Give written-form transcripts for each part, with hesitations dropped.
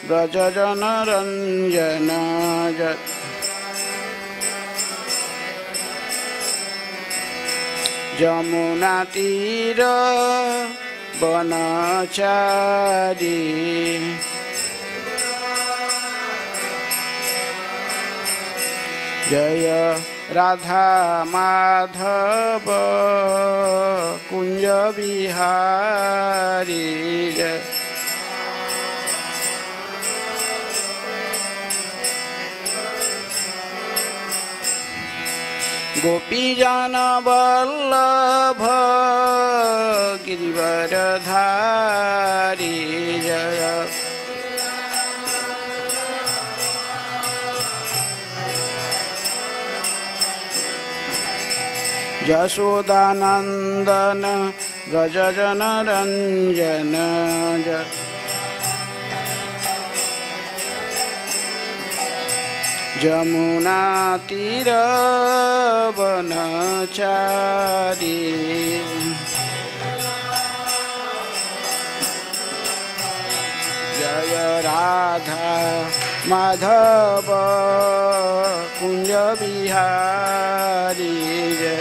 व्रज जनरंजन जमुना तीर वनचारी जय राधा माधव कुंज बिहारी जय गोपीजन वल्लभ गिरिवरधारी जय यशोदानंदन व्रज जनरंजन जय जमुना तीर वनचारी जय राधा माधव कुंज बिहारी जय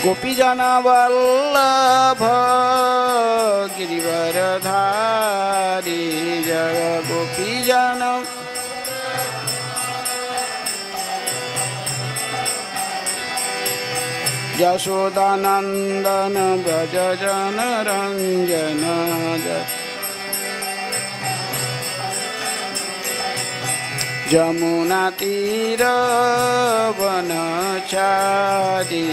गोपीजन वल्लभ गिरिवरधारी जय गोपीजन यशोदानंदन व्रज जनरंजन जय जमुना तीर वनचारी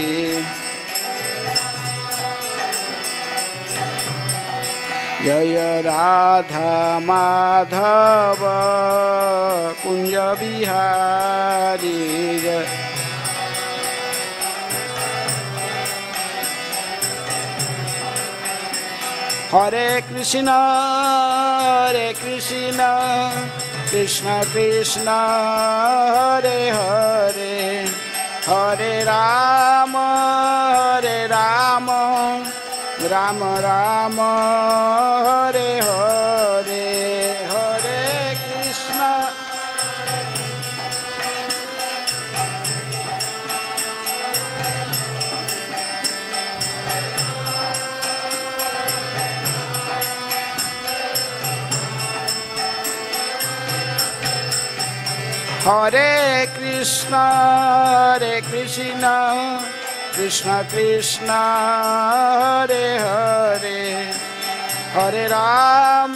जय राधा माधव कुंज बिहारी जय हरे कृष्ण कृष्ण कृष्ण हरे हरे हरे राम राम राम हरे हरे हरे कृष्ण हरे कृष्ण कृष्ण कृष्ण हरे हरे हरे राम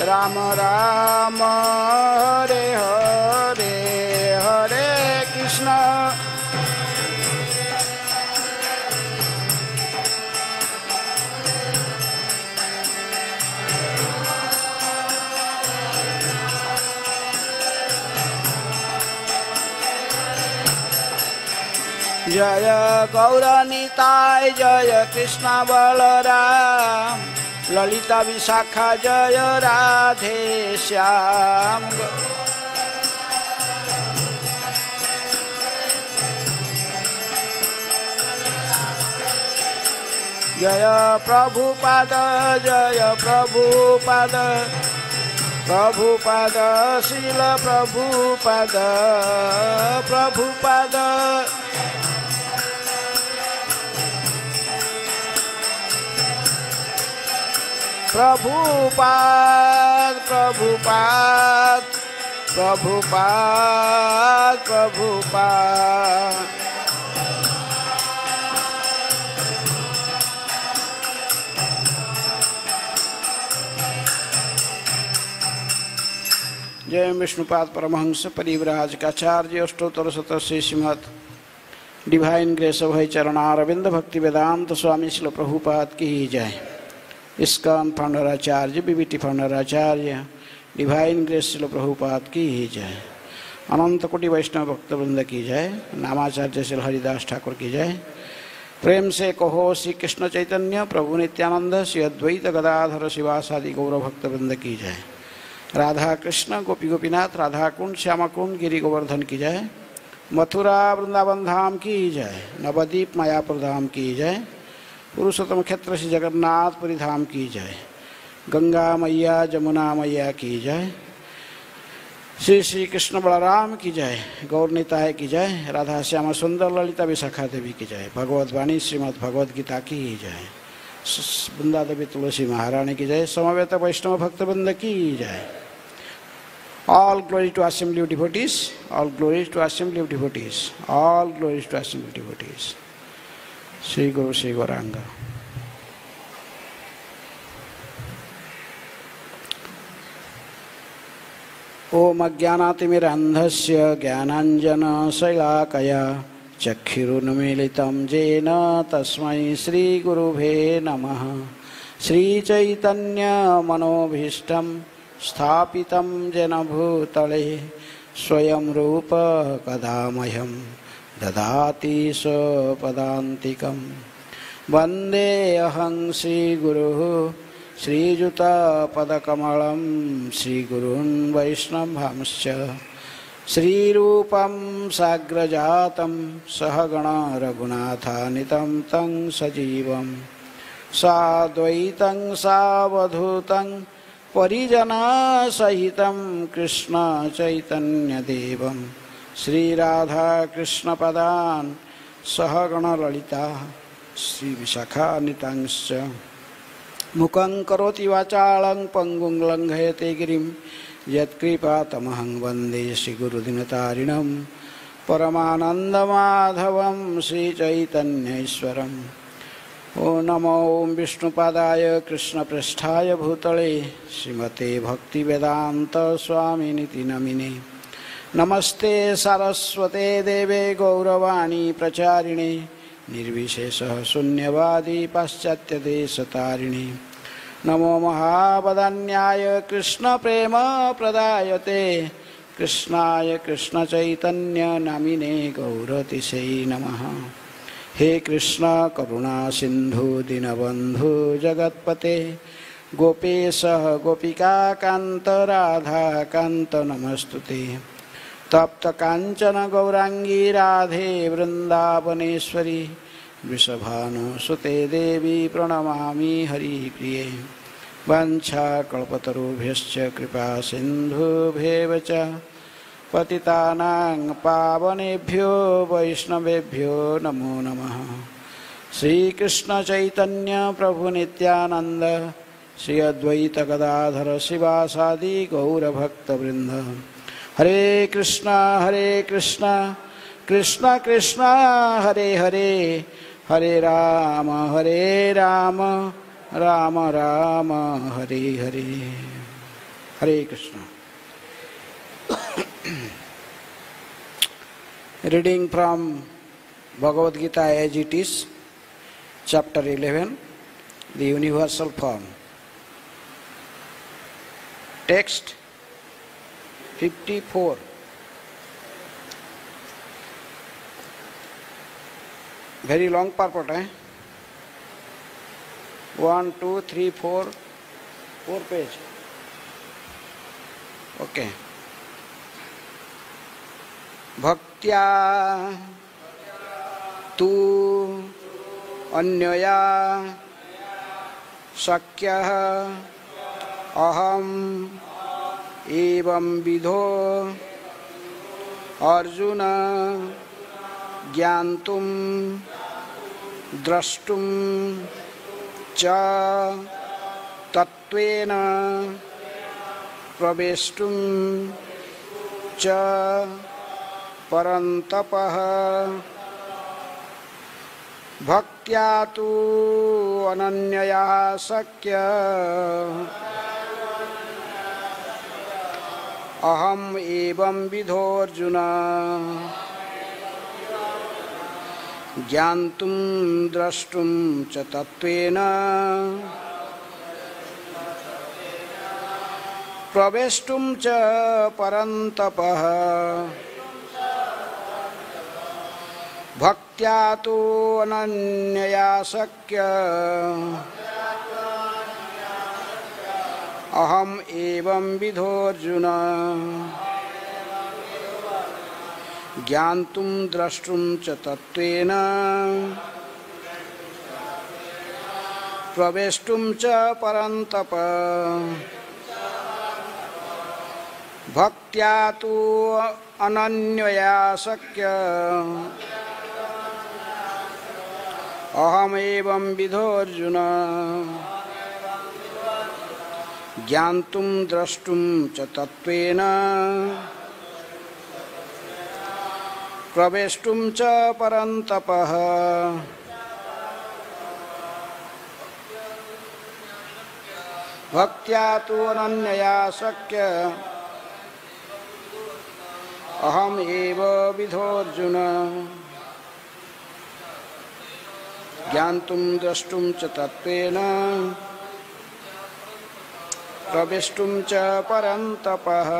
राम राम हरे हरे हरे कृष्ण जय गौरनीताय जय कृष्ण बलराम ललिता विशाखा जय राधे श्याम जय प्रभुपाद प्रभुपाद श्रील प्रभुपाद जय विष्णुपाद परमहंस परिव्राज काचार्य अष्टोत्तर शतस्य श्रीमद् डिवाइन ग्रेस अभय चरणारविंद भक्ति वेदांत स्वामी श्रील प्रभुपाद की जय। इस्कॉन फाउंडर आचार्य बीबीटी फाउंडर आचार्य डिवाइन ग्रेस श्रील प्रभुपाद की जय। अनंत कोटि वैष्णव भक्तवृंद की जय। नामाचार्य श्री हरिदास ठाकुर की जय। प्रेम से कहो श्री कृष्ण चैतन्य प्रभु नित्यानंद श्री अद्वैत गदाधर शिवासादि गौर भक्तवृंद की जय। राधा कृष्ण गोपी गोपीनाथ राधा कुंड श्यामा कुंड गिरि गोवर्धन की जय। मथुरा वृंदावन धाम की जय, नवद्वीप मायापुर धाम की जय, पुरुषोत्तम क्षेत्र श्री जगन्नाथपुरी धाम की जय, गंगा मैया जमुना मैया की जय, श्री श्री कृष्ण बलराम की जय, गौर निताय की जय, राधा श्यामा सुंदर ललिता विशाखा देवी की जय, भगवत वाणी श्रीमद् भगवद गीता की जय, वृंदा देवी तुलसी महारानी की जय, समवेत वैष्णव भक्तवृंद की जय। All glory to assembly of devotees, all glory to assembly of devotees, all glory to assembly of devotees. Sri Guru Sri Gauranga. ओम अज्ञानातिमिरन्धस्य ज्ञानाञ्जनशलाकया चक्षुरुन्मीलितं येन तस्मै श्रीगुरुवे नमः। श्रीचैतन्यमनोभीष्टं स्थापितं येन भूतले स्वयं रूप कदा मह्यं ददाति स्वपदान्तिकं। वन्देऽहं श्रीगुरुः श्रीयुतपदकमलं श्रीगुरून् वैष्णवांश्च। श्रीरूपं साग्रजातं सहगण रघुनाथान्वितं तं सजीवं साद्वैतं सावधूतं परिजनसहितं कृष्ण चैतन्यदेवं श्रीराधाकृष्णपदान् सहगण ललिता श्रीविशाखान्वितांश्च। मुखं करोति वाचालं पंगुं लंघयते गिरिं यत्कृपातमहं वन्दे श्रीगुरुदिनतारिणं परमानन्दमाधवं श्रीचैतन्यैश्वरम्। ओ नमो विष्णुपादाय कृष्णपृष्ठाय भूतले श्रीमते भक्तिवेदान्त स्वामिनिति नमिने। नमस्ते सारस्वते देवे गौरवाणी प्रचारिणे निर्विशेषः शून्यवादी पाश्चात्यदेशतारिणे। नमो महावदान्याय कृष्ण प्रेम प्रदायते कृष्णाय कृष्ण चैतन्य नामिने गौरतिशै नमः। हे कृष्ण करुणा सिंधु दीनबंधु जगत्पते गोपेश गोपिका कांत राधा कांत नमस्तुते। तप्त कांचन गौरांगी राधे वृंदावनेश्वरी वृषभानुसुते देवी प्रणमामि हरिप्रिये। वाञ्छाकल्पतरुभ्यश्च कृपा सिन्धुभ्येव च पतितानां पावनेभ्यो वैष्णवेभ्यो नमो नमः। श्रीकृष्ण चैतन्य प्रभु नित्यानंद श्री अद्वैत गदाधर शिवासादि गौरभक्तवृंद। हरे कृष्णा कृष्ण कृष्ण हरे हरे हरे राम राम राम हरे हरे। हरे Krishna. Reading from Bhagavad Gita as it is, chapter 11, the universal form. Text 54. Very long purport, eh? 1, 2, 3, 4 page. Okay. भक्त्या तु अन्यया शक्यः अहम् एवं विधो अर्जुन ज्ञातुं द्रष्टुं च तत्त्वेन प्रवेष्टुं च परन्तपः। भक्त्या तु अनन्यया शक्य अहम् एवं विधो अर्जुन ज्ञातुं द्रष्टुं च तत्त्वेन प्रवेष्टुं च परन्तपः। भक्त्या तु अनन्यया शक्य अहम् एवं विधो अर्जुन ज्ञातुं द्रष्टुं च तत्त्वेन प्रवेष्टुं च परन्तप भक्त्या तु अनन्यया शक्य अहमेवं विधोऽर्जुन ज्ञातुं द्रष्टुं च तत्त्वेन प्रवेष्टुं च परन्तपः भक्त्या तु अनन्यया शक्य अहमेव विधोऽर्जुन ज्ञातुं द्रष्टुं च तत्त्वेन प्रवेष्टुं च परन्तपः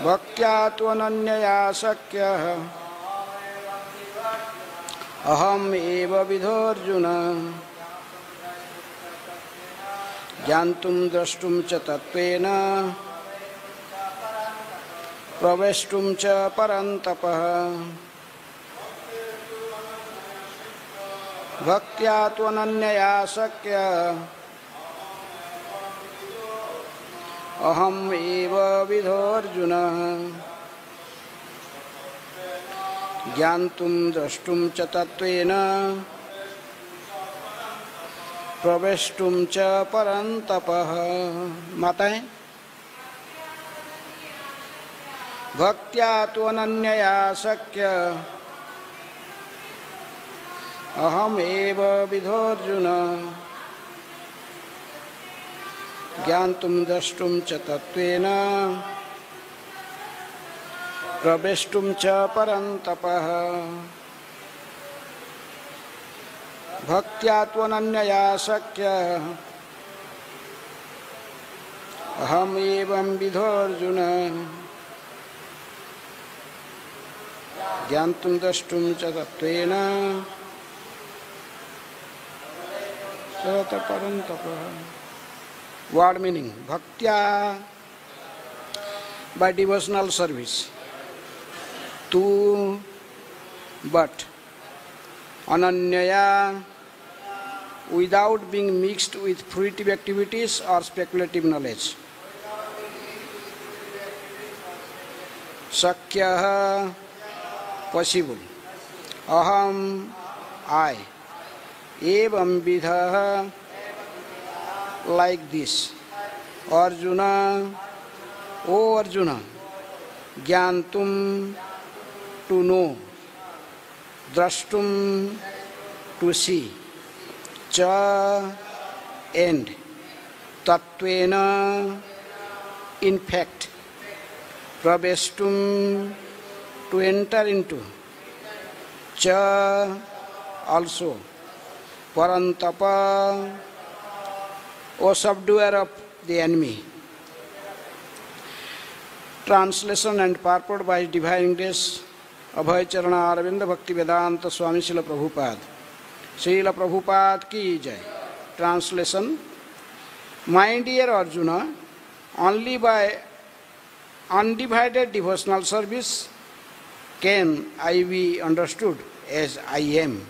भक्त्या तु अनन्यया शक्यः अहमेव विधोऽर्जुन ज्ञातुं द्रष्टुं च तत्त्वेन प्रवेष्टुं च परन्तपः भक्त्या तु अनन्यया शक्यः अहमेव विधोऽर्जुन ज्ञातुं द्रष्टुं च तत्त्वेन प्रवेष्टुं च परन्तपः। माताएं, भक्त्या तु अनन्यया शक्यः अहमेव विधोऽर्जुन ज्ञातुं द्रष्टुं च तत्त्वेन प्रवेष्टुं च परन्तपः भक्त्या तु अनन्यया शक्यः अहमेवं विधोऽर्जुन ज्ञातुं द्रष्टुं च तत्त्वेन परन्तपः। Word meaning: Bhaktya, by devotional service. Tu, but. Ananyaya, without being mixed with fruitive activities or speculative knowledge. Shakyaha, possible. Aham, I. Evam vidha, like this. Arjuna, O Arjuna, Jnantum, to know. Drashtum, to see. Cha, end. Tattvena, in fact. Praveshtum, to enter into. Cha, also. Parantapa, O subduer of the enemy. Translation and purport by Divine Grace, Abhay Charana Aravinda Bhakti Vedanta Swami Srila Prabhupada. Srila Prabhupada ki jai. Translation: My dear Arjuna, only by undivided devotional service can I be understood as I am,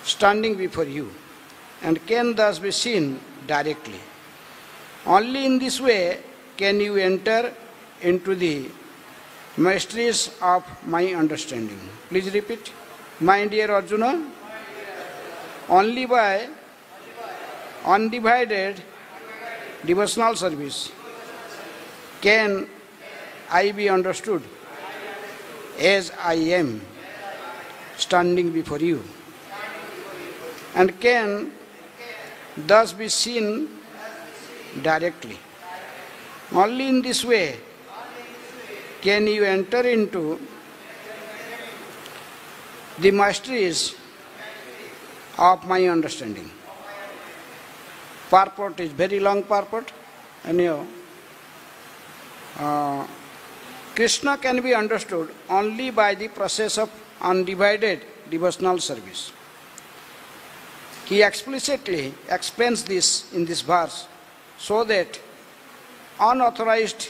standing before you, and can thus be seen directly. Only in this way can you enter into the mysteries of my understanding. Please repeat. My dear Arjuna, only by undivided devotional service can I be understood as I am, standing before you, and can thus be seen directly. Only in this way can you enter into the mysteries of my understanding. Purport is very long purport, and Krishna can be understood only by the process of undivided devotional service. He explicitly explains this in this verse so that unauthorized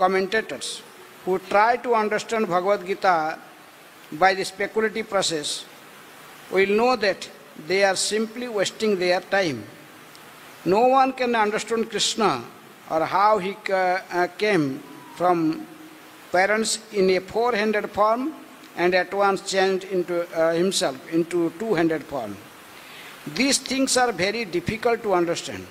commentators who try to understand Bhagavad Gita by the speculative process will know that they are simply wasting their time. No one can understand Krishna or how he came from parents in a four-handed form and at once changed into himself into two-handed form. These things are very difficult to understand.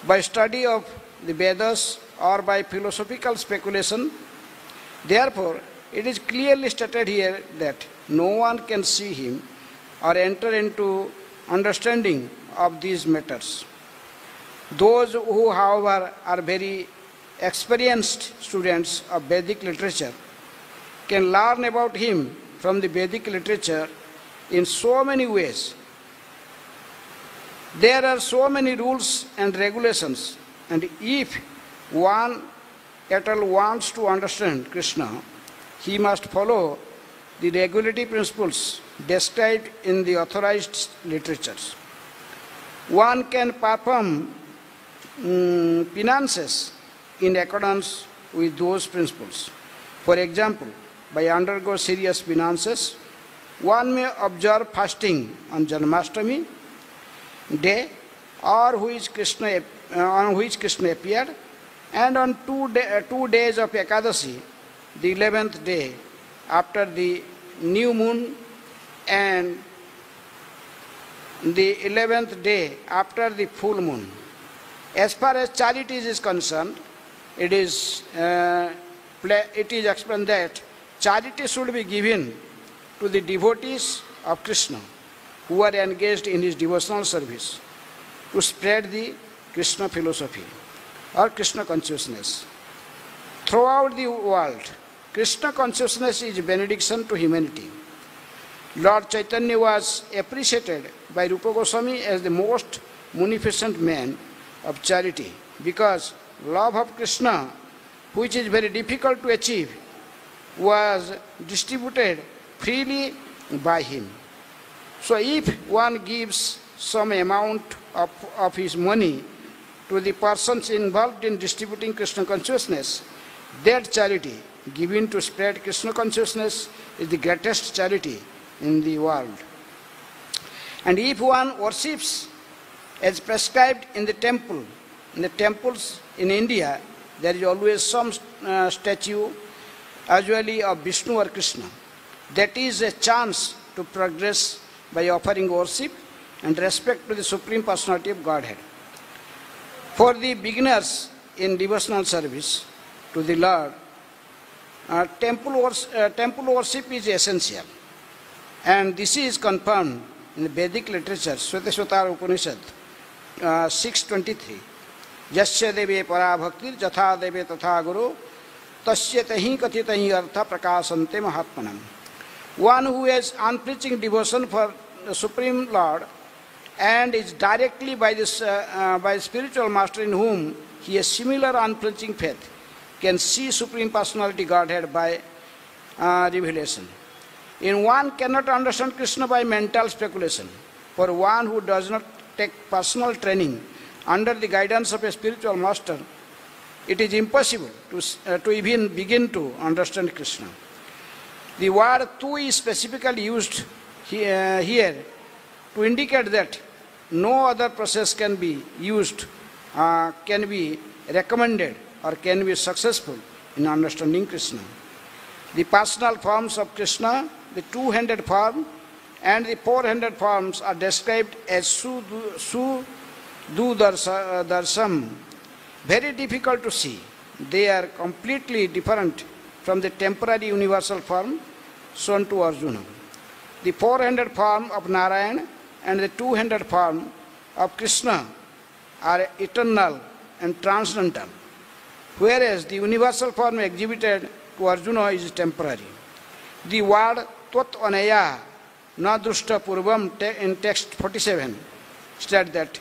By study of the Vedas or by philosophical speculation, therefore, it is clearly stated here that no one can see him or enter into understanding of these matters. Those who, however, are very experienced students of Vedic literature can learn about him from the Vedic literature in so many ways. There are so many rules and regulations, and if one at all wants to understand Krishna, he must follow the regulative principles described in the authorized literatures. One can perform penances in accordance with those principles. For example, by undergo serious penances, one may observe fasting on Janmashtami day, or on which Krishna appeared, and on 2 days of Ekadashi, the 11th day after the new moon and the 11th day after the full moon. As far as charities is concerned, it is explained that charity should be given to the devotees of Krishna who are engaged in his devotional service to spread the Krishna philosophy or Krishna consciousness. Throughout the world, Krishna consciousness is benediction to humanity. Lord Chaitanya was appreciated by Rupa Goswami as the most munificent man of charity because love of Krishna, which is very difficult to achieve, was distributed freely by him. So if one gives some amount of his money to the persons involved in distributing Krishna consciousness, that charity given to spread Krishna consciousness is the greatest charity in the world. And if one worships as prescribed in the temple, in the temples in India, there is always some statue, usually of Vishnu or Krishna. That is a chance to progress by offering worship and respect to the Supreme Personality of Godhead. For the beginners in devotional service to the Lord, temple worship is essential. And this is confirmed in the Vedic literature, Shvetashvatara Upanishad 6.23. Yasya deve para bhaktir jatha deve tatha guru tasya tahi kathitahi artha prakasante mahatmanam. One who has unflinching devotion for the Supreme Lord and is directly by spiritual master in whom he has similar unflinching faith can see Supreme Personality Godhead by revelation. In one cannot understand Krishna by mental speculation. For one who does not take personal training under the guidance of a spiritual master, it is impossible to even begin to understand Krishna. The word tu is specifically used here to indicate that no other process can be used, can be recommended, or can be successful in understanding Krishna. The personal forms of Krishna, the two-handed form and the four-handed forms, are described as Darsam. Very difficult to see. They are completely different from the temporary universal form shown to Arjuna. The four-handed form of Narayan and the two-handed form of Krishna are eternal and transcendental, whereas the universal form exhibited to Arjuna is temporary. The word Tvat Anaya Nadrushta Purvam in text 47 states that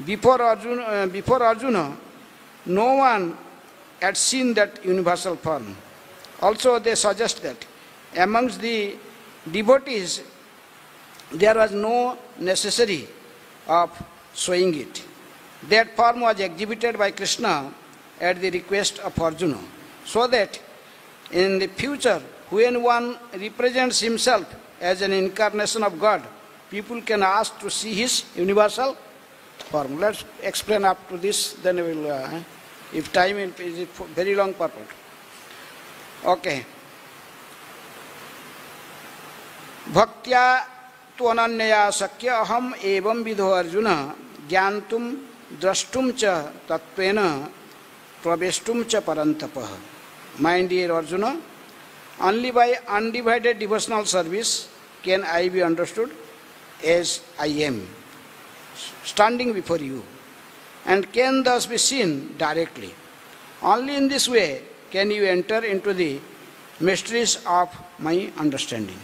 before Arjuna, no one had seen that universal form. Also, they suggest that amongst the devotees, there was no necessity of showing it. That form was exhibited by Krishna at the request of Arjuna. so that in the future, when one represents himself as an incarnation of God, people can ask to see his universal form. Let's explain up to this, then we will, if time is a very long purport. Okay. Bhaktya tu ananyaya sakya aham evam vidho Arjuna jnantum drashtum cha tattvena praveshtum cha parantapah. My dear Arjuna, only by undivided devotional service can I be understood as I am, standing before you, and can thus be seen directly. Only in this way can you enter into the mysteries of my understanding.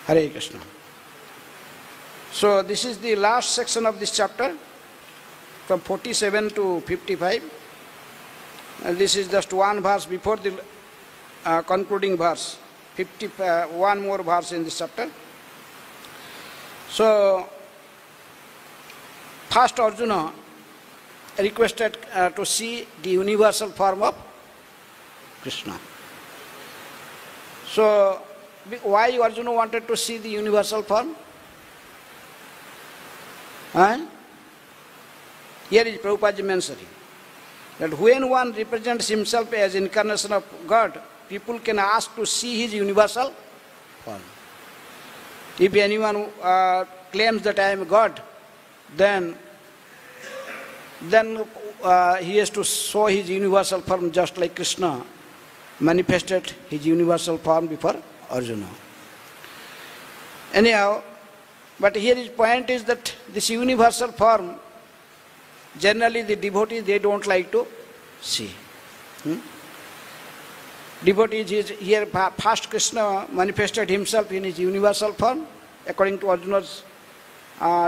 Hare Krishna. So this is the last section of this chapter, from 47 to 55. And this is just one verse before the concluding verse. one more verse in this chapter. So, first Arjuna requested to see the universal form of Krishna. So, why Arjuna wanted to see the universal form? Here is Prabhupada mentioning that when one represents himself as incarnation of God, people can ask to see his universal form. If anyone claims that I am God, then he has to show his universal form, just like Krishna manifested his universal form before Arjuna. Anyhow, but here his point is that this universal form, generally the devotees, they don't like to see. Devotees, here first Krishna manifested himself in his universal form, according to Arjuna's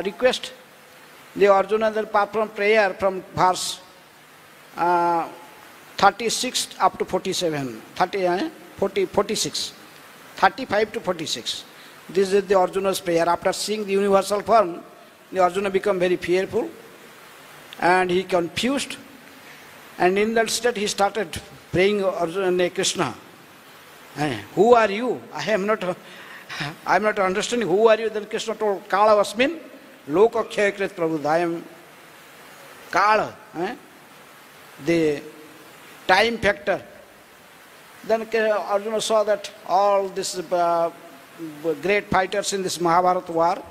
request. The Arjuna then performed prayer from verse 36 up to 47, 46, 35 to 46. This is the Arjuna's prayer. After seeing the universal form, the Arjuna became very fearful and he confused, and in that state he started praying Arjuna, Krishna, who are you? I am not understanding. Who are you? Then Krishna told, Kala Vasmin, Loka Khyakrit Prabhu. I am Kala, the time factor. Then Arjuna saw that all these great fighters in this Mahabharata war,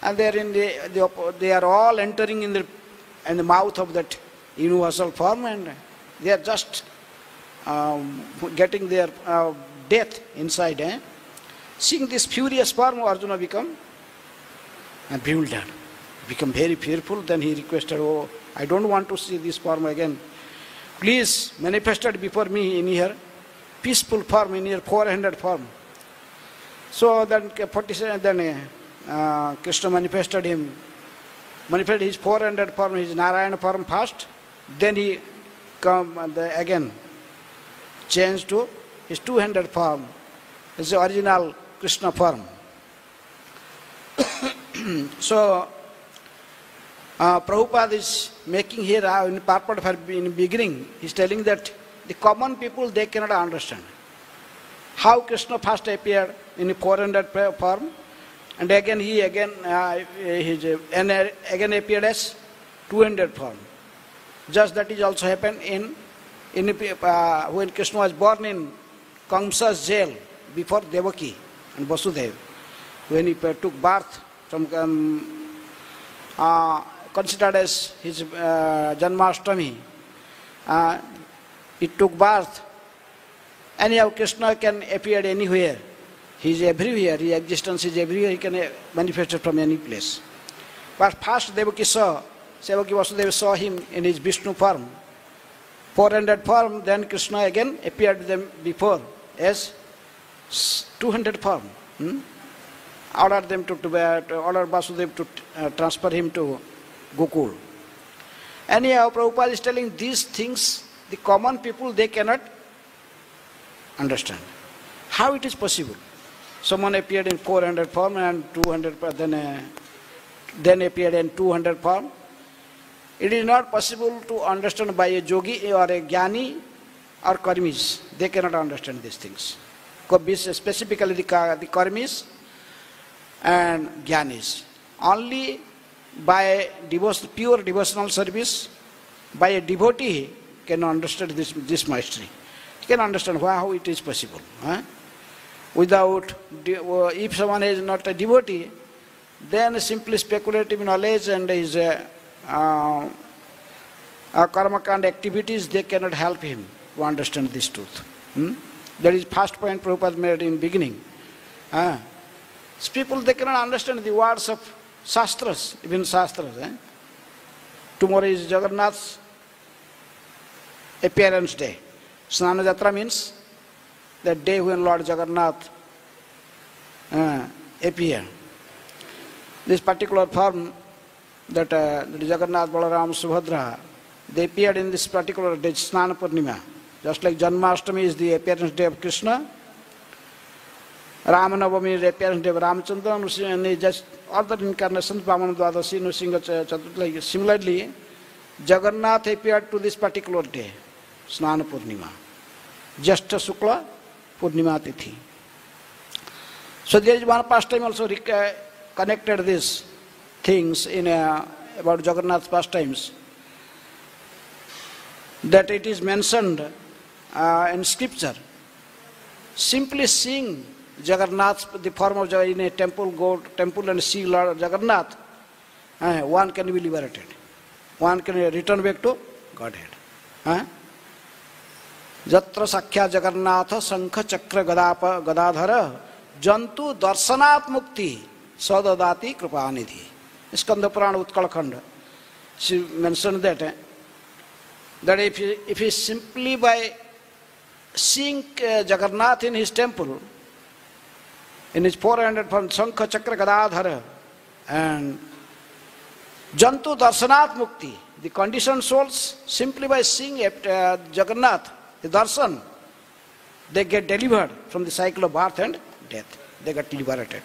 and they are all entering in the mouth of that universal form, and they are just getting their death inside. Seeing this furious form, Arjuna become bewildered, become very fearful. Then he requested, oh, I don't want to see this form again. Please manifest it before me in your peaceful form, in your 400 form. So then 47, then Krishna manifested his 400 form, his Narayana form first. Then he again changed to his 200 form, his original Krishna form. So Prabhupada is making here in purport in beginning, he is telling that the common people, they cannot understand how Krishna first appeared in 400 form, and again he again appeared as 200 form. Just that is also happened when Krishna was born in Kamsa's jail before Devaki and Vasudeva. When he took birth from considered as his Janmashtami, he took birth. Anyhow, Krishna can appear anywhere. He is everywhere. His existence is everywhere. He can manifest from any place. But first Devaki Vasudeva saw him in his Vishnu form, 400 form. Then Krishna again appeared to them before as 200 form. Ordered them ordered Vasudeva to transfer him to Gokul. Anyhow, Prabhupada is telling these things, the common people, they cannot understand. How it is possible? Someone appeared in 400 form and 200, then appeared in 200 form. It is not possible to understand by a yogi or a jnani or karmis, they cannot understand these things. Specifically the karmis and jnanis. Only by pure devotional service, by a devotee can understand this mystery. He can understand how it is possible. Without, if someone is not a devotee, then simply speculative knowledge and his karma kind activities, they cannot help him to understand this truth. That is first point Prabhupada made in beginning. People, they cannot understand the words of Shastras, even Shastras. Tomorrow is Jagannath's appearance day. Snana Jatra means the day when Lord Jagannath appeared. This particular form that Jagannath, Balaram, Subhadra, they appeared in this particular day, Snana Purnima. Just like Janmashtami is the appearance day of Krishna, Ramanavami is the appearance day of Ramachandra, and just other incarnations, Vamana Dwadasi, Nrsimha Chaturthi. Similarly, Jagannath appeared to this particular day, Snana Purnima, Jyeshtha Shukla Purnima Tithi. So there is one pastime also connected these things in about Jagannath's pastimes, that it is mentioned in scripture. Simply seeing Jagannath, the form of in a temple and see Lord Jagannath, one can be liberated. One can return back to Godhead. Jatra Sakhya Jagannatha Sankha Chakra Gadadhara Jantu Darsanat Mukti Sadadati Kripanidhi. Skanda Purana Utkala Khanda. She mentioned that if he simply by seeing Jagannath in his temple, in his 400 from Sankha Chakra Gadadhara and Jantu Darsanat Mukti, the conditioned souls, simply by seeing Jagannath, the darshan, they get delivered from the cycle of birth and death. They get liberated.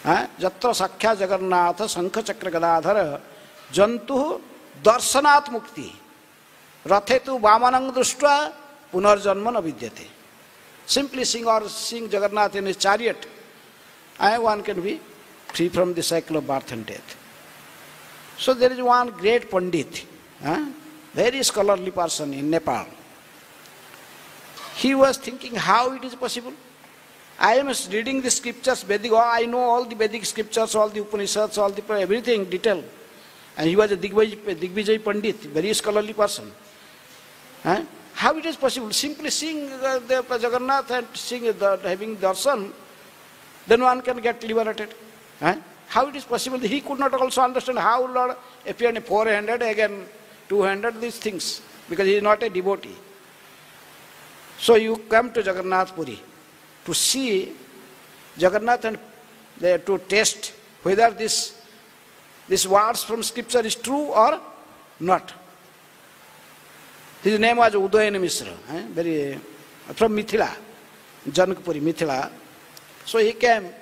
Jatra Sakhya Jagannatha Sankha Chakra Gadadhara Jantu Darsanat Mukti Rathetu Vamanang Drushtra Punarjanma Navidyate. Simply seeing Jagannath in his chariot, one can be free from the cycle of birth and death. So there is one great Pandit, very scholarly person in Nepal. He was thinking how it is possible. I am reading the scriptures, Vedic, I know all the Vedic scriptures, all the Upanishads, all the everything detail. And he was a Digvijay Pandit, very scholarly person. How it is possible? Simply seeing the Jagannath and seeing having darshan, then one can get liberated. How it is possible? He could not also understand how Lord appeared in 400, again 200, these things, because he is not a devotee. So you come to Jagannath Puri to see Jagannath and to test whether this words from scripture is true or not. His name was Udayana Mishra, from Mithila, Janakpuri, Mithila. So he came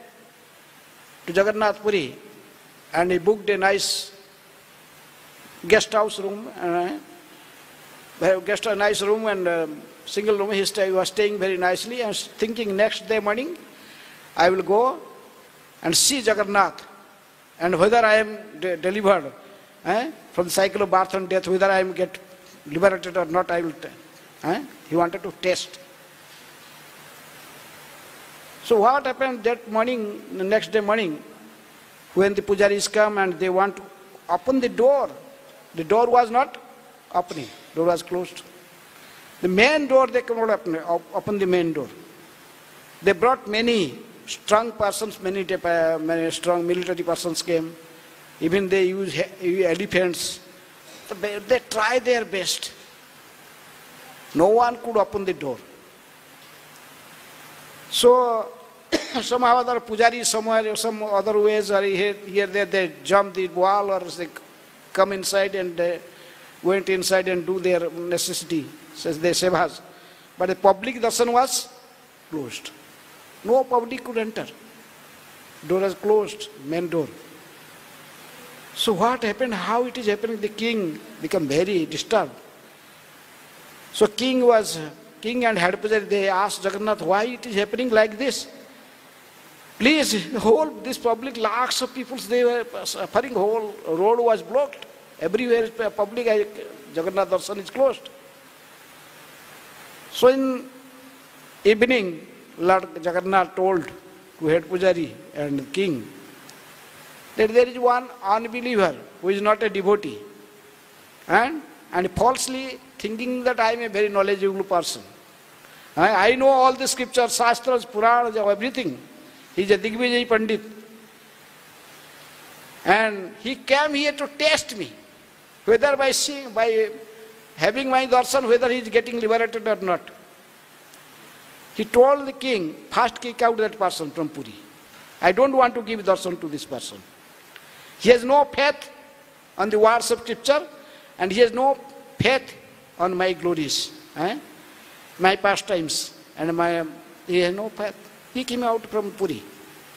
to Jagannath Puri and he booked a nice guest house room, a nice room and single room. He was staying very nicely and thinking next day morning, I will go and see Jagannath and whether I am delivered from the cycle of birth and death, whether I am get liberated or not, I will. He wanted to test. So what happened that morning, the next day morning, when the pujaris come and they want to open the door was not opening, door was closed. The main door, they cannot open the main door. They brought many strong persons, many strong military persons came. Even they use elephants. They try their best. No one could open the door. So somehow other pujari somewhere, some other ways, or here there, they jump the wall or they come inside and they went inside and do their necessity, says their sevas. But the public darshan was closed. No public could enter. Door was closed, main door. So what happened? How it is happening? The king became very disturbed. So king was king and head pujari, they asked Jagannath, why it is happening like this? Please, this public, lakhs of people, they were suffering, whole road was blocked. Everywhere public, Jagannath darshan is closed. So in evening, Lord Jagannath told to head pujari and king that there is one unbeliever who is not a devotee and falsely thinking that I am a very knowledgeable person. I know all the scriptures, shastras, puranas, everything. He is a Digvijay Pandit. And he came here to test me, whether by having my darshan, whether he is getting liberated or not. He told the king, first kick out that person from Puri. I don't want to give darshan to this person. He has no faith on the words of scripture, and he has no faith on my glories, my pastimes, and he has no faith. Kick him out from Puri.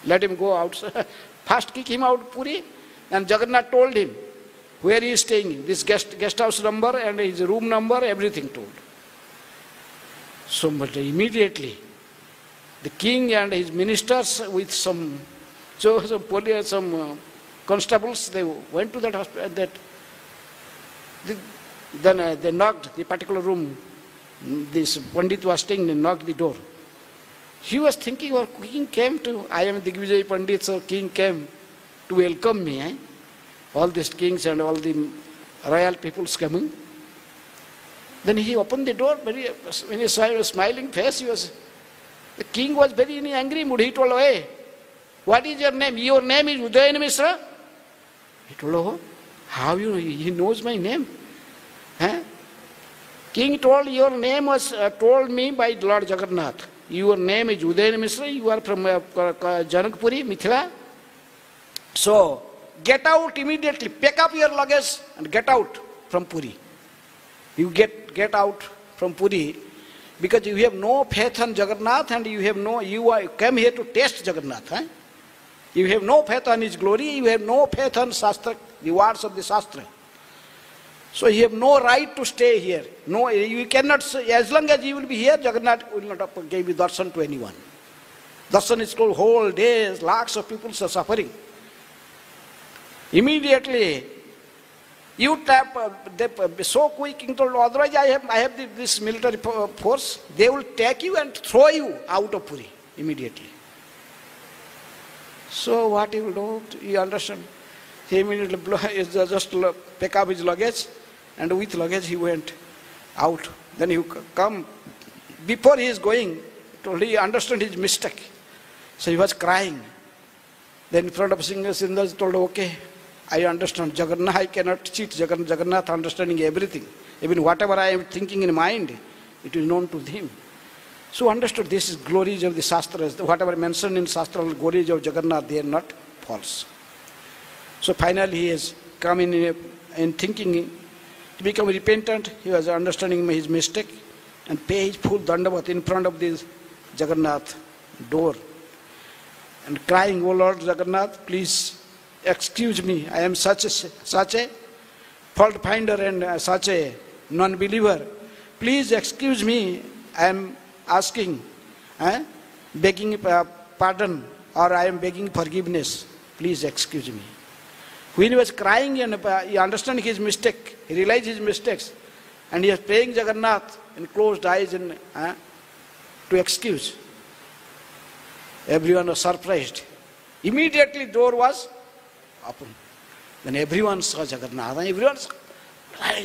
Let him go out. First kick him out Puri, and Jagannath told him where he is staying, this guest house number and his room number, everything told. So but immediately, the king and his ministers with some constables, they went to that hospital. Then they knocked the particular room. This Pandit was staying, they knocked the door. He was thinking, or king came to, I am Digvijay Pandit, so king came to welcome me. All these kings and all the royal peoples coming. Then he opened the door, when he saw a smiling face, the king was very in an angry mood. He told, hey, what is your name? Your name is Udayan Mishra? He told, oh, how he knows my name? King told, your name was told me by Lord Jagannath. Your name is Udayan Mishra, you are from Janakpuri, Mithila. So, get out immediately, pack up your luggage and get out from Puri. You get out from Puri because you have no faith on Jagannath and you came here to test Jagannath. You have no faith on his glory, you have no faith on Shastra, the words of the Shastra. So you have no right to stay here. No, you cannot say, as long as you will be here, Jagannath will not give you darshan to anyone. Darshan is called whole days, lakhs of people are suffering. Immediately, you tap, so quick, king told, otherwise I have this military force, they will take you and throw you out of Puri immediately. So what he will do, you understand? He immediately just pick up his luggage, and with luggage he went out. Then he come, before he is going, he understood his mistake. So he was crying. Then in front of Sindhas told, okay, I understand Jagannath, I cannot cheat Jagannath understanding everything. Even whatever I am thinking in mind, it is known to him. So understood this is glories of the Shastras, whatever mentioned in Shastra, glories of Jagannath, they are not false. So finally he has come in thinking, to become repentant, he was understanding his mistake and pay his full dandavat in front of this Jagannath door. And crying, oh Lord Jagannath, please excuse me, I am such a fault finder and such a non-believer. Please excuse me, I am asking, begging pardon, or I am begging forgiveness. Please excuse me. When he was crying and he understood his mistake, he realized his mistakes, and he was praying Jagannath in closed eyes and to excuse. Everyone was surprised. Immediately door was open. Then everyone saw Jagannath, and everyone saw,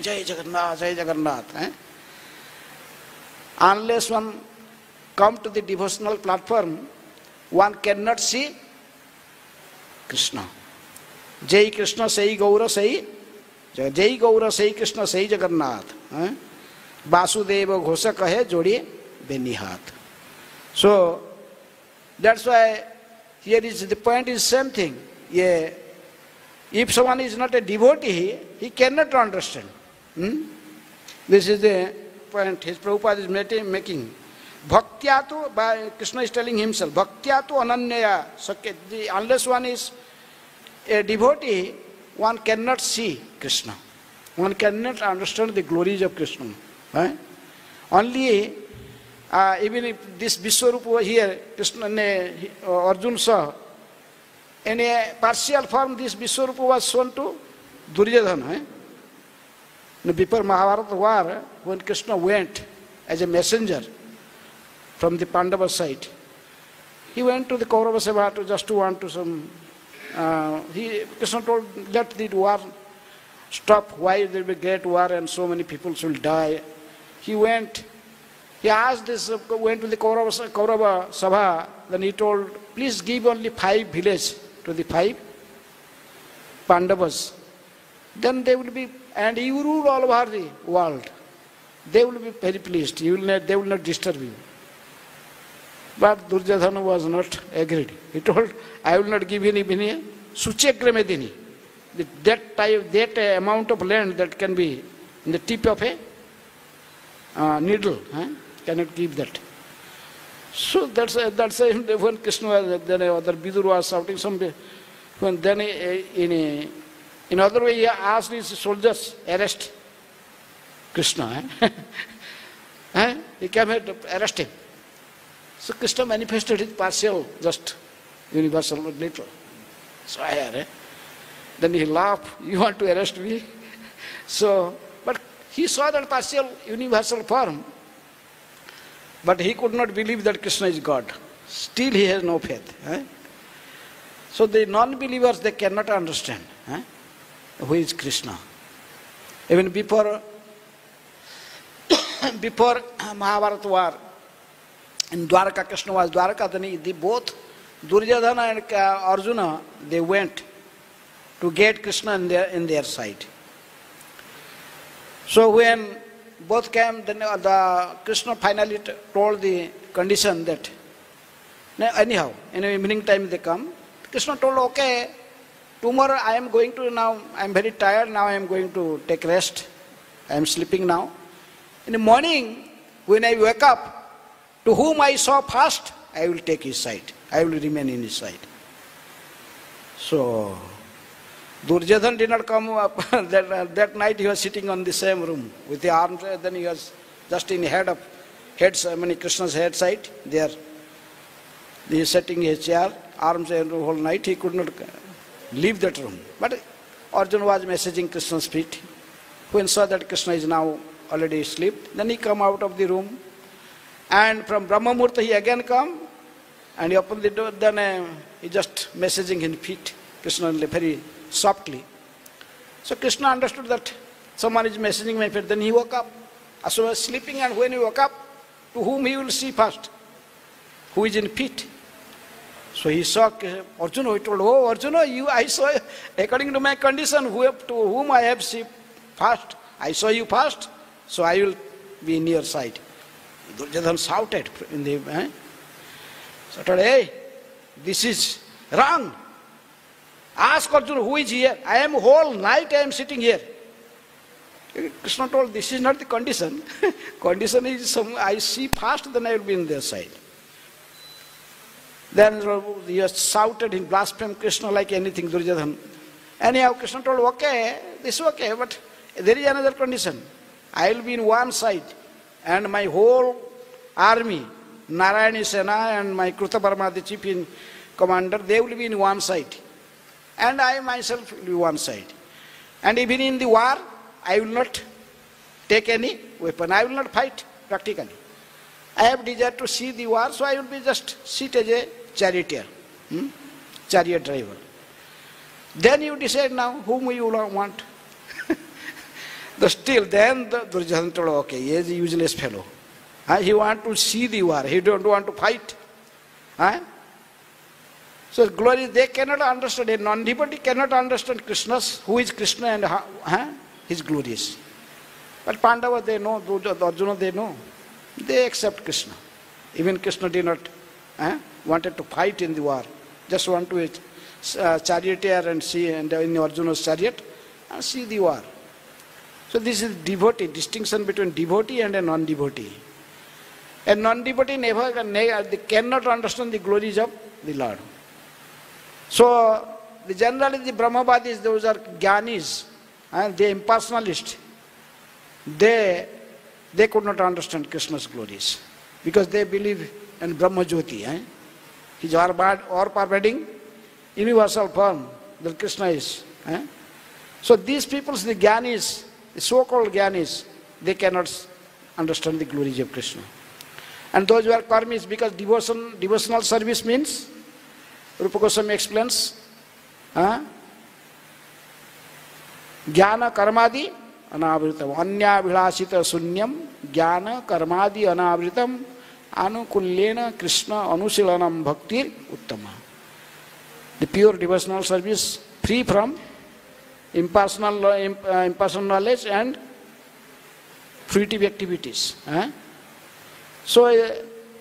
Jai Jagannath, Jai Jagannath. Unless one come to the devotional platform, one cannot see Krishna. Jai Krishna Sai Gaura Sai, Jai Gaura Sai Krishna Sai Jagannath. Vasudeva Ghosa Kahe Jodi Benihat. So that's why here is the point is same thing. Yeah. If someone is not a devotee, he cannot understand. This is the point his Prabhupada is making. Bhaktyatu, by Krishna is telling himself, Bhaktyatu ananyaya sakya. Unless one is a devotee, one cannot see Krishna. One cannot understand the glories of Krishna. Only Even if this Vishwarupa over here, Krishna, Arjuna saw, in a partial form, this Vishwarupa was shown to Duryodhana. Before Mahabharata war, when Krishna went as a messenger from the Pandava side, he went to the Kaurava Sabha to just to want to some. Krishna told, let the war stop. Why there will be great war and so many people will die? He went. He asked this. Went to the Kaurava Sabha. Then he told, please give only 5 villages to the 5 Pandavas. Then they will be, and you rule all over the world. They will be very pleased. They will not disturb you. But Duryodhana was not agreed. He told, I will not give any Suchagra Medini. That amount of land that can be in the tip of a needle. Cannot give that. So that's when Krishna was, then other Vidur was shouting something. When then in other way he asked his soldiers, arrest Krishna. He came here to arrest him. So Krishna manifested his partial, just universal little. So then he laughed, you want to arrest me? So, but he saw that partial universal form. But he could not believe that Krishna is God. Still he has no faith. So the non-believers, they cannot understand who is Krishna. Even before Mahabharata war, in Dwarka, Krishna was Dwarka, then both Duryodhana and Arjuna, they went to get Krishna in their side. So when both came, then the Krishna finally told the condition that, anyhow, in the evening time they come. Krishna told, okay, tomorrow I am going to now, I am very tired, now I am going to take rest. I am sleeping now. In the morning, when I wake up, to whom I saw first, I will take his side. I will remain in his side. So, Duryodhana did not come up. that night he was sitting on the same room with the arms. Then he was just in Krishna's head side there. He was sitting in his chair, arms and the whole night. He could not leave that room. But Arjuna was messaging Krishna's feet. When saw that Krishna is now already asleep, then he come out of the room. And from Brahma Murta he again come, and he opened the door, then he just messaging his feet, Krishna very softly. So Krishna understood that someone is messaging my feet, then he woke up. So he was sleeping, and when he woke up, to whom he will see first? Who is in feet? So he saw Arjuna, he told, oh Arjuna, I saw, according to my condition, to whom I have seen first, I saw you first, so I will be in your side. Duryodhana shouted in the shouted, hey, this is wrong. Ask Arjuna, who is here? I am whole night I am sitting here. Krishna told, this is not the condition. Condition is I see first, then I will be in their side. Then he has shouted, he blasphemed Krishna like anything, Duryodhana. Anyhow, Krishna told, okay, this is okay, but there is another condition. I will be in one side, and my whole army, Narayani Sena and my Krutaparma, the chief in commander, they will be in one side. And I myself will be one side. And even in the war, I will not take any weapon. I will not fight practically. I have desire to see the war, so I will be just sit as a charioteer, chariot driver. Then you decide now whom you want. Still, then the Duryodhana told, okay, he is a useless fellow. He wants to see the war. He don't want to fight. So glory, they cannot understand. A non-devotee cannot understand Krishna's, who is Krishna and his glories. But Pandava, they know, Arjuna, they know. They accept Krishna. Even Krishna did not wanted to fight in the war. Just want to charioteer and see, and in Arjuna's chariot, and see the war. So this is devotee, distinction between devotee and a non-devotee. A non-devotee they cannot understand the glories of the Lord. So generally the Brahmavadis, those are Gyanis, and they impersonalists. They could not understand Krishna's glories. because they believe in Brahma Jyoti. His all-pervading universal form that Krishna is. So these people, the Gyanis, the so-called Gyanis, they cannot understand the glories of Krishna. And those who are karmis, because devotional service means, Rupa Goswami explains, Jnana karmadi anavritam, anya vilasita sunyam, jnana karmadi anavritam, anukulyena Krishna anusilanam bhaktir uttama. The pure devotional service, free from impersonal knowledge and fruitive activities. So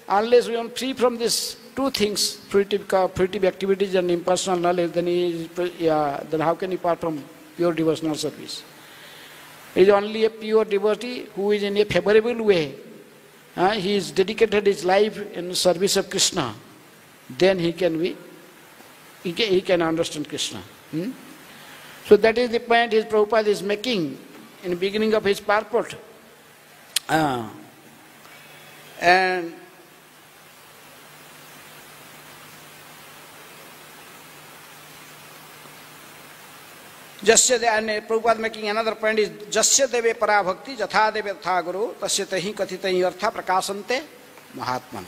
unless we are free from these two things, fruitive activities and impersonal knowledge, then how can he part from pure devotional service? It is only a pure devotee who is in a favorable way. He has dedicated his life in service of Krishna. Then he can understand Krishna. So that is the point his Prabhupada is making in the beginning of his purport. And and Prabhupada making another point is Jasya deve para bhakti jatha deve tha guru tasya tahi kathitai artha prakasante mahatmana.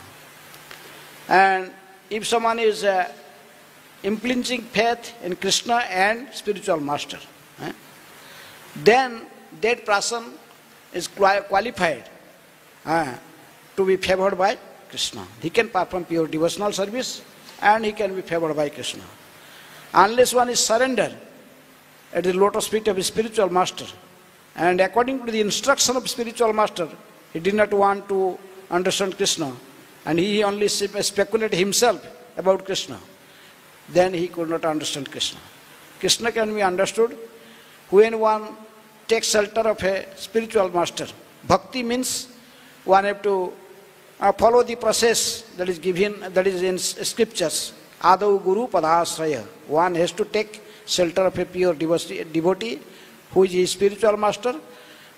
And if someone is implanting faith in Krishna and spiritual master, then that person is qualified to be favored by Krishna. He can perform pure devotional service and he can be favored by Krishna. Unless one is surrendered at the lotus feet of his spiritual master, and according to the instruction of spiritual master, he did not want to understand Krishna, and he only speculated himself about Krishna, then he could not understand Krishna. Krishna can be understood when one takes shelter of a spiritual master. Bhakti means one have to follow the process that is given, that is in scriptures. Adau Guru Padasraya. One has to take shelter of a pure devotee who is his spiritual master,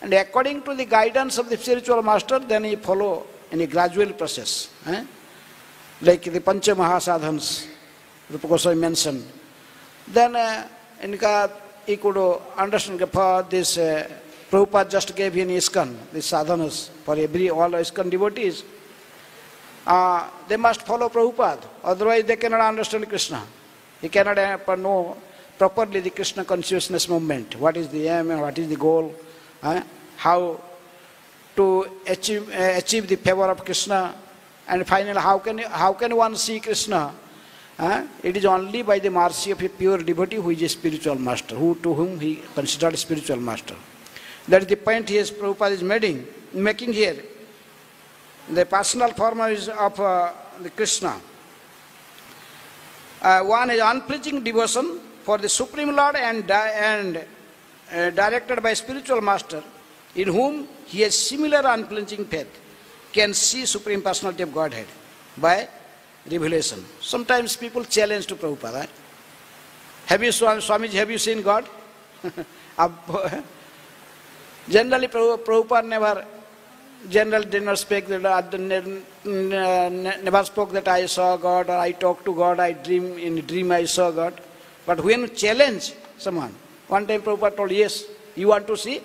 and according to the guidance of the spiritual master, then he follow in a gradual process. Like the Pancha Mahasadhans, Rupa Goswami mentioned. Then he could understand this. Prabhupada just gave in ISKCON, the sadhanas, for all ISKCON devotees. They must follow Prabhupada, otherwise they cannot understand Krishna. He cannot know properly the Krishna consciousness movement. What is the aim and what is the goal? How to achieve the favor of Krishna, and finally how can one see Krishna? It is only by the mercy of a pure devotee who is a spiritual master, to whom he considered a spiritual master. That is the point Prabhupada is making here. The personal form is of the Krishna. One is unflinching devotion for the Supreme Lord and directed by spiritual master, in whom he has similar unflinching faith, can see Supreme Personality of Godhead by revelation. Sometimes people challenge to Prabhupada. Have you, Swamiji, have you seen God? Generally, Prabhupada never spoke that I saw God, or I talked to God, in a dream I saw God. But when challenge someone, one time Prabhupada told, yes, you want to see?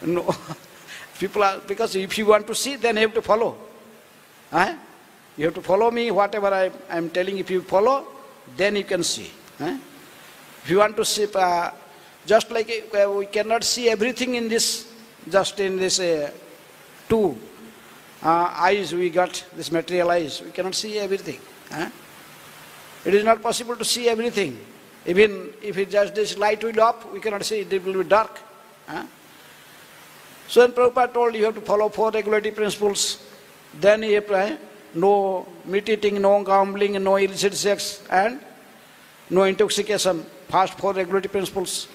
No. Because if you want to see, then you have to follow. You have to follow me, whatever I am telling. If you follow, then you can see. If you want to see, just like we cannot see everything in this, just in this two eyes we got, this material eyes, we cannot see everything. It is not possible to see everything. Even if it just this light will off, we cannot see it, it will be dark. So when Prabhupada told you have to follow 4 regulative principles, then you have to no meat eating, no gambling, no illicit sex, and no intoxication, first 4 regulative principles.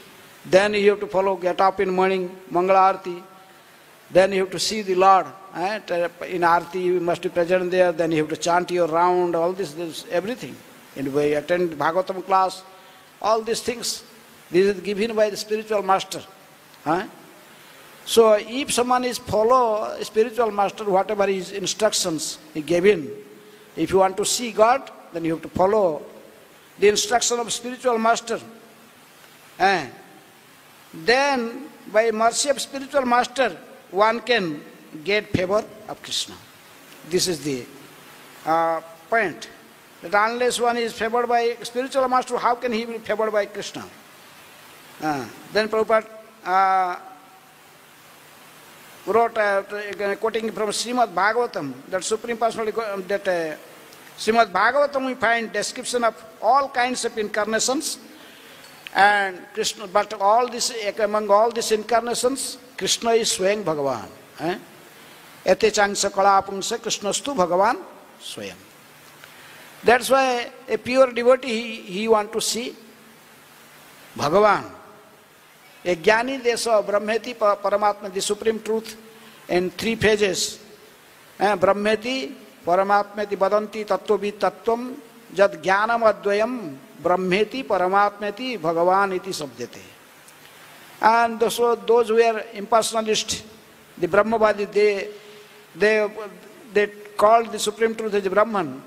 Then you have to follow, get up in morning, Mangala Arati. Then you have to see the Lord. In Arati you must be present there. Then you have to chant your round, all this everything. And we attend Bhagavatam class, all these things. This is given by the spiritual master. So if someone is follow a spiritual master, whatever his instructions he gave in, if you want to see God, then you have to follow the instruction of spiritual master. Then by mercy of spiritual master, one can get favor of Krishna. This is the point. That unless one is favored by spiritual master, how can he be favored by Krishna? Then Prabhupada wrote, quoting from Srimad Bhagavatam, that Supreme Personality, that Srimad Bhagavatam we find description of all kinds of incarnations, and Krishna, but all this, among all these incarnations, Krishna is Swayam Bhagavan. Ete changsa kalapungsa Krishnastu Bhagavan Swayam. That's why a pure devotee, he want to see Bhagavan. A Jnani, they saw Brahmeti Paramatma, the supreme truth, in 3 phases. Brahmeti Paramatmeti Badanti Tattvavid Tattvam Jad Jnanam Advayam Brahmeti Paramatmeti Bhagavan iti sabdyate. And so those who are impersonalists, the Brahmavadi, they called the supreme truth as Brahman.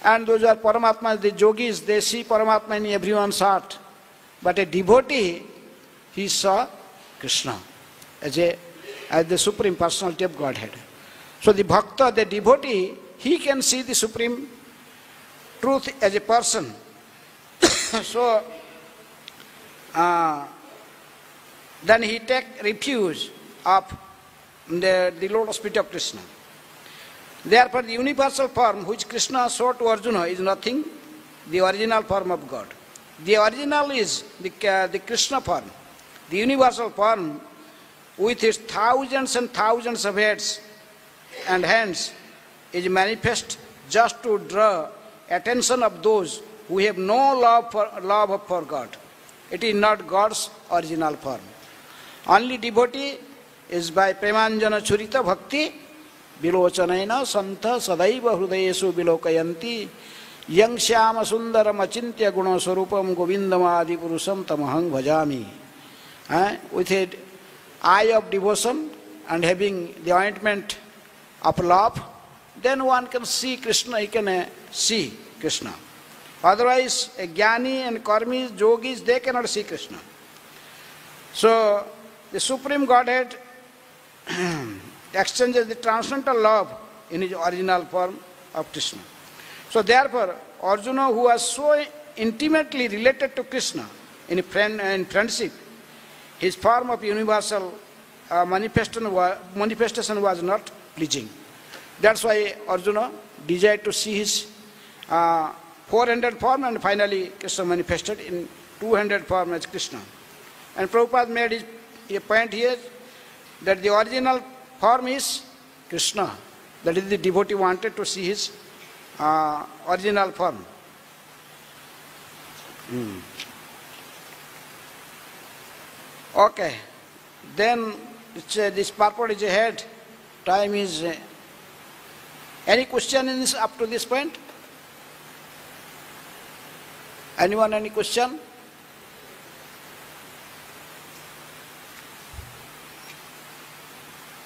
And those who are Paramatma, the yogis, they see Paramatma in everyone's heart. But a devotee, he saw Krishna as the supreme personality of Godhead. So the bhakta, the devotee, he can see the supreme truth as a person. So then he take refuge of the lotus feet of Krishna. Therefore, the universal form which Krishna showed to Arjuna is nothing, the original form of God. The original is the Krishna form, the universal form with its thousands and thousands of heads and hands is manifest just to draw attention of those who have no love for God. It is not God's original form. Only devotee is by Premanjana Churita Bhakti Vilocanaina Santa Sadaiva Hrudayesu Vilokayanti Yang Shyama Sundaram Achintya Guna Swarupam Govindamadi Purusam Tamahang Bhajami. With an eye of devotion and having the ointment of love, then one can see Krishna, he can see Krishna. Otherwise, a Jnani and Karmis, Yogis, they cannot see Krishna. So, the Supreme Godhead exchanges the transcendental love in his original form of Krishna. So therefore, Arjuna, who was so intimately related to Krishna in friendship, his form of universal manifestation was not pleasing. That's why Arjuna desired to see his 400 form, and finally Krishna manifested in 200 form as Krishna. And Prabhupada made a point here that the original form is Krishna. That is, the devotee wanted to see his original form. Okay. Then this purport is ahead. Time is... any question in this up to this point? Anyone, any question?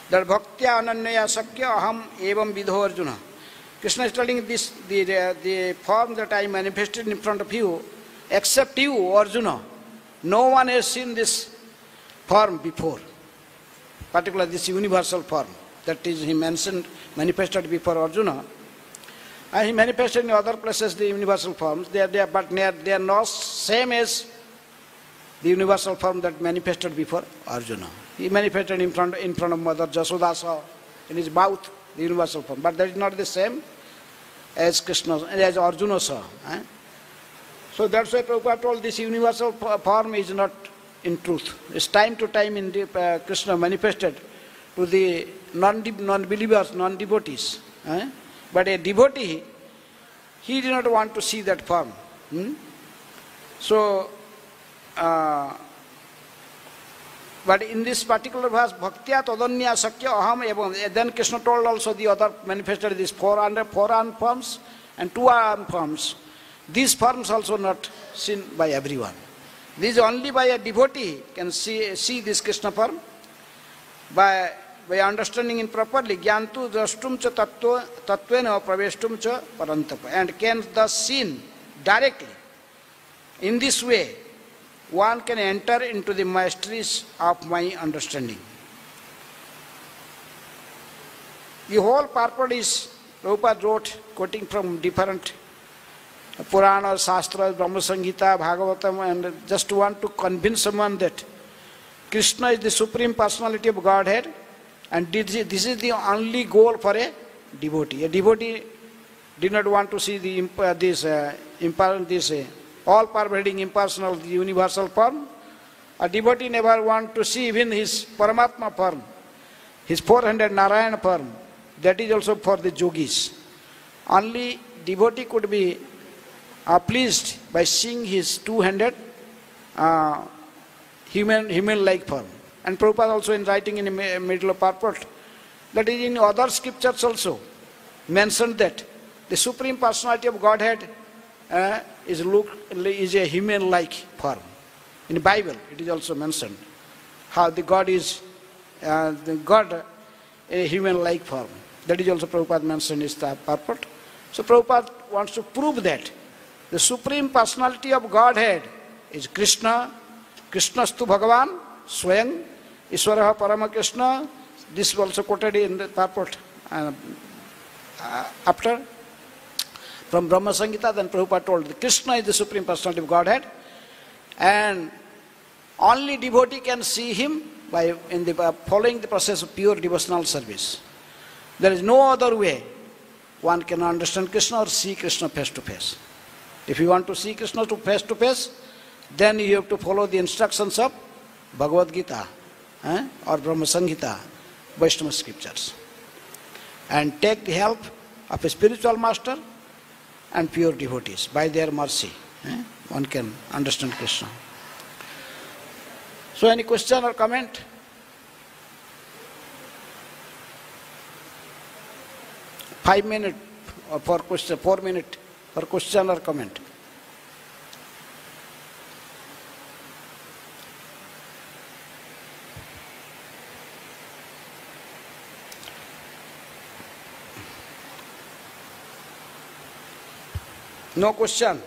That bhaktya ananyaya sakya aham evam vidho Arjuna. Krishna is telling this, the form that I manifested in front of you, except you, Arjuna. No one has seen this form before, particularly this universal form. That is, he mentioned, manifested before Arjuna. And he manifested in other places the universal forms. They are not same as the universal form that manifested before Arjuna. He manifested in front of Mother Jasodasa, in his mouth, the universal form. But that is not the same as Krishna, as Arjuna saw. So that's why Prabhupada told this universal form is not in truth. It's time to time in the, Krishna manifested to the non-believers, non-devotees. But a devotee, he did not want to see that form. So, but in this particular verse, Bhaktya Tadanya Sakya Aham Evam, then Krishna told also the other manifested these four-arm forms and two-arm forms. These forms also not seen by everyone. This only by a devotee can see this Krishna form. By understanding it properly, Gyantu drashtum cha tattvena praveshtum cha parantapa, and can thus seen directly. In this way, one can enter into the masteries of my understanding. The whole purport is, Prabhupada wrote, quoting from different Puranas, Shastras, Brahma Samhita, Bhagavatam, and just want to convince someone that Krishna is the Supreme Personality of Godhead, and this is the only goal for a devotee. A devotee did not want to see this all-pervading, impersonal, universal form. A devotee never want to see even his Paramatma form, his 400 Narayana form. That is also for the yogis. Only devotee could be pleased by seeing his 200 human-like form. And Prabhupada also in writing in the middle of purport, that is in other scriptures also mentioned that the Supreme Personality of Godhead is a human-like form. In the Bible it is also mentioned how the God is in a human-like form. That is also Prabhupada mentioned in the purport. So Prabhupada wants to prove that the Supreme Personality of Godhead is Krishna. Krishnastu Bhagavan Swayam Iswaraha Parama Krishna. This is also quoted in the purport after. From Brahma Samhita, then Prabhupada told that Krishna is the Supreme Personality of Godhead, and only devotee can see him by following the process of pure devotional service. There is no other way one can understand Krishna or see Krishna face to face. If you want to see Krishna face to face, then you have to follow the instructions of Bhagavad Gita or Brahma Samhita, Vaishnava scriptures, and take the help of a spiritual master and pure devotees. By their mercy, one can understand Krishna. So any question or comment? Five minutes for question, 4 minutes for question or comment. No question.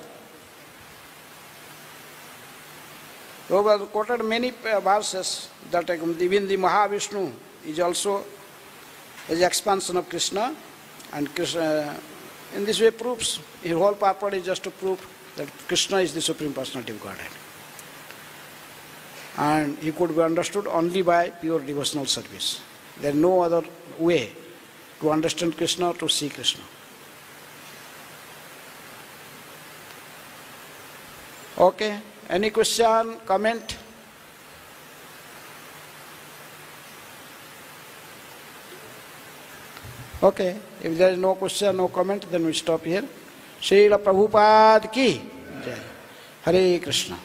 Prabhupada quoted many verses that even the Mahavishnu is also an expansion of Krishna, and Krishna in this way proves, his whole purpose is just to prove that Krishna is the Supreme Personality of Godhead. And he could be understood only by pure devotional service. There is no other way to understand Krishna or to see Krishna. Okay, any question, comment? Okay, if there is no question, no comment, then we stop here. Srila Prabhupada ki Jai. Hare Krishna.